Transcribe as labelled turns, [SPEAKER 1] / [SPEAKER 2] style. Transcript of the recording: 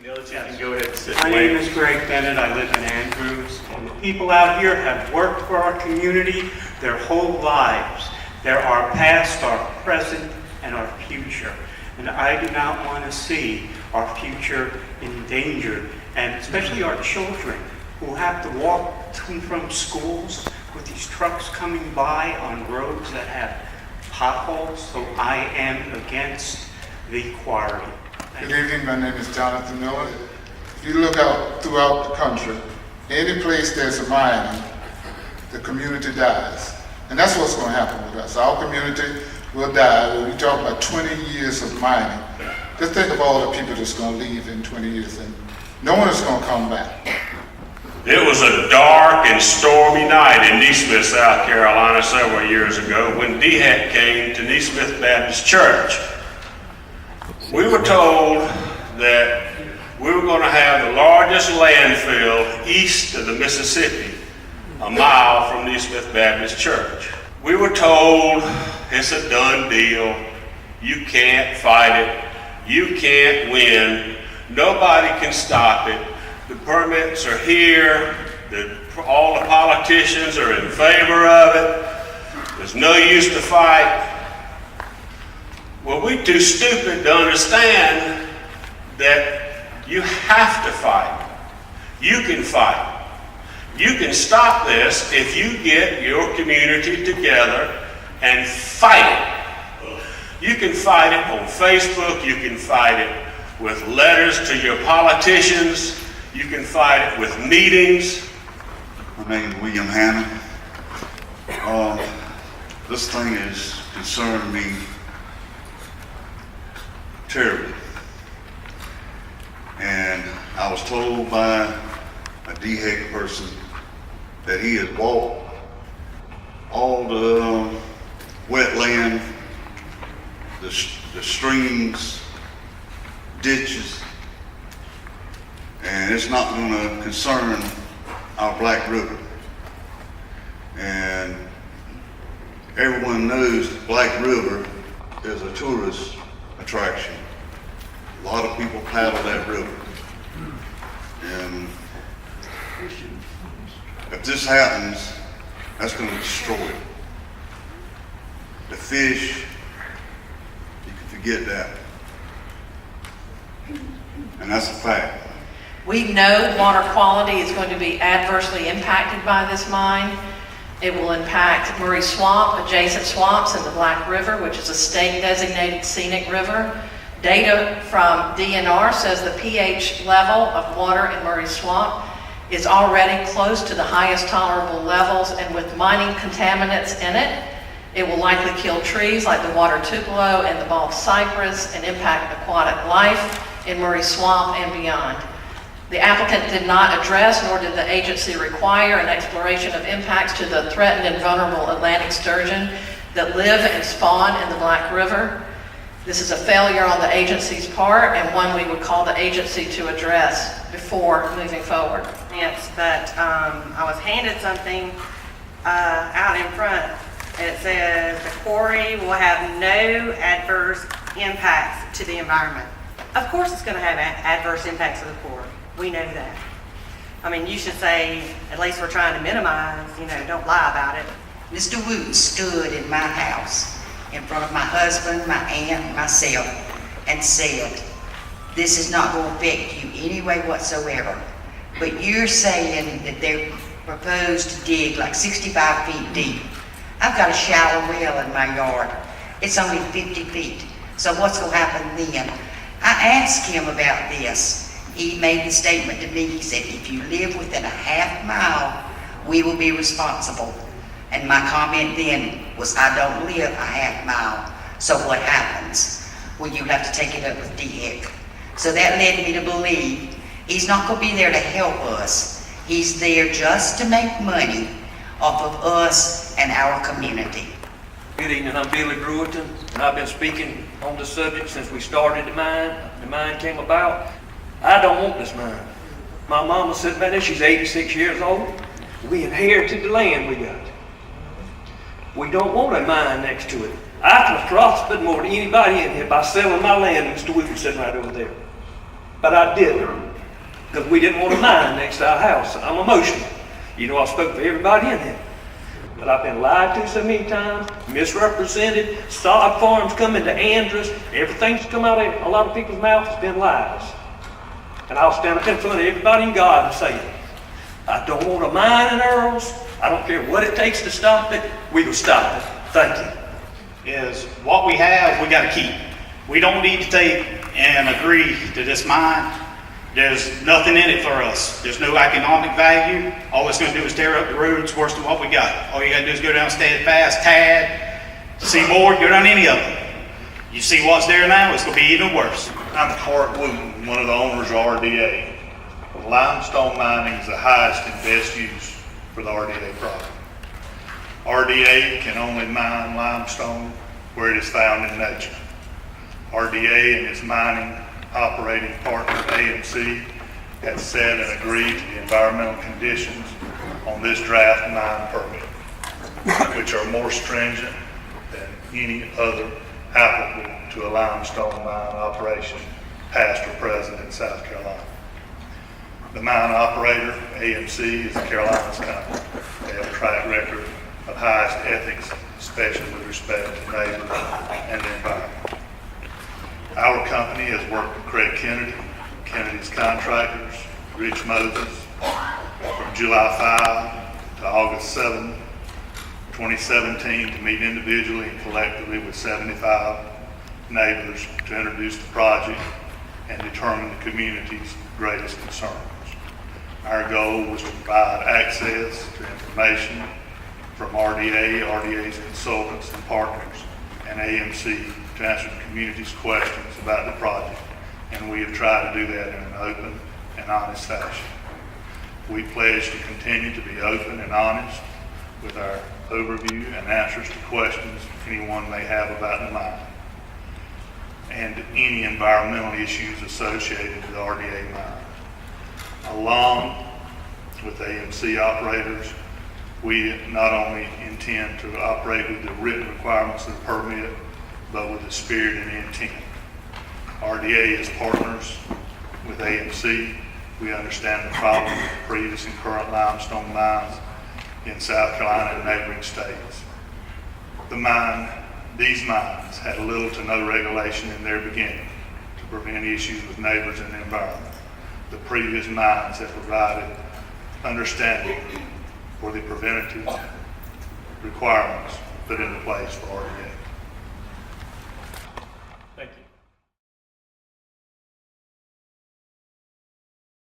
[SPEAKER 1] The other two can go ahead and sit.
[SPEAKER 2] My name is Greg Bennett. I live in Andrews. And the people out here have worked for our community their whole lives. They're our past, our present, and our future. And I do not want to see our future endangered, and especially our children who have to walk to and from schools with these trucks coming by on roads that have potholes. So I am against the quarry.
[SPEAKER 3] Good evening, my name is Jonathan Miller. If you look out throughout the country, any place there's a mining, the community dies. And that's what's going to happen with us. Our community will die. When we talk about 20 years of mining, just think of all the people that's going to leave in 20 years, and no one is going to come back.
[SPEAKER 4] It was a dark and stormy night in Neesmith, South Carolina several years ago when DHEC came to Neesmith Baptist Church. We were told that we were going to have the largest landfill east of the Mississippi, a mile from Neesmith Baptist Church. We were told it's a done deal. You can't fight it. You can't win. Nobody can stop it. The permits are here. All the politicians are in favor of it. There's no use to fight. Well, we're too stupid to understand that you have to fight. You can fight. You can stop this if you get your community together and fight it. You can fight it on Facebook. You can fight it with letters to your politicians. You can fight it with meetings.
[SPEAKER 5] My name is William Hanna. This thing is concerning me terribly. And I was told by a DHEC person that he has walked all the wetland, the streams, ditches, and it's not going to concern our Black River. And everyone knows Black River is a tourist attraction. A lot of people paddle that river. And if this happens, that's going to destroy it. The fish, you can forget that. And that's a fact.
[SPEAKER 6] We know water quality is going to be adversely impacted by this mine. It will impact Murray Swamp, adjacent swamps, and the Black River, which is a state-designated scenic river. Data from DNR says the pH level of water in Murray Swamp is already close to the highest tolerable levels, and with mining contaminants in it, it will likely kill trees like the water tupelo and the bald cypress and impact aquatic life in Murray Swamp and beyond. The applicant did not address, nor did the agency require, an exploration of impacts to the threatened and vulnerable Atlantic sturgeon that live and spawn in the Black River. This is a failure on the agency's part, and one we would call the agency to address before moving forward.
[SPEAKER 7] Yes, but I was handed something out in front. It says the quarry will have no adverse impacts to the environment. Of course it's going to have adverse impacts to the quarry. We know that. I mean, you should say, at least we're trying to minimize, don't lie about it.
[SPEAKER 8] Mr. Wooten stood in my house in front of my husband, my aunt, and myself and said, this is not going to affect you any way whatsoever. But you're saying that they're proposed to dig like 65 feet deep. I've got a shallow well in my yard. It's only 50 feet. So what's going to happen then? I asked him about this. He made the statement to me, he said, if you live within a half mile, we will be responsible. And my comment then was, I don't live a half mile, so what happens? Well, you have to take it up with DHEC. So that led me to believe he's not going to be there to help us. He's there just to make money off of us and our community.
[SPEAKER 9] Good evening, I'm Billy Grueton, and I've been speaking on this subject since we started the mine. The mine came about. I don't want this mine. My mama's sitting back there, she's 86 years old. We inherited the land we got. We don't want a mine next to it. I could have prospered more than anybody in here by selling my land, and Mr. Weaver sitting right over there. but I didn't, because we didn't want to mine next to our house. I'm emotional. You know, I spoke for everybody in here. But I've been lied to so many times, misrepresented, sod farms coming to Andrews, everything's come out of a lot of people's mouths has been lies. And I'll stand up in front of everybody in God and say it. I don't want to mine in Earls. I don't care what it takes to stop it. We will stop it. Thank you.
[SPEAKER 1] Is what we have, we got to keep. We don't need to take and agree to this mine. There's nothing in it for us. There's no economic value. All it's going to do is tear up the roads worse than what we got. All you got to do is go down Steadfast, Tad, Seaboard, go down any of them. You see what's there now, it's going to be even worse.
[SPEAKER 10] I'm Hart Wooten, one of the owners of RDA. Limestone mining is the highest and best use for the RDA property. RDA can only mine limestone where it is found in nature. RDA and its mining operating partner AMC has set and agreed to the environmental conditions on this draft mine permit, which are more stringent than any other applicable to a limestone mine operation, past or present in South Carolina. The mine operator, AMC, is a Carolinas company. They have a track record of highest ethics, especially with respect to neighbors and the environment. Our company has worked with Craig Kennedy, Kennedy's contractors, Rich Moses, from July 5 to August 7, 2017, to meet individually and collectively with 75 neighbors to introduce the project and determine the community's greatest concerns. Our goal was to provide access to information from RDA, RDA's consultants and partners, and AMC to answer the community's questions about the project, and we have tried to do that in an open and honest fashion. We pledge to continue to be open and honest with our overview and answers to questions anyone may have about the mine and any environmental issues associated with the RDA mine. Along with AMC operators, we not only intend to operate with the written requirements of the permit, but with the spirit and the intent. RDA is partners with AMC. We understand the problem of previous and current limestone mines in South Carolina and neighboring states. These mines had little to no regulation in their beginning to prevent issues with neighbors and the environment. The previous mines have provided understanding for the preventative requirements put into place for RDA.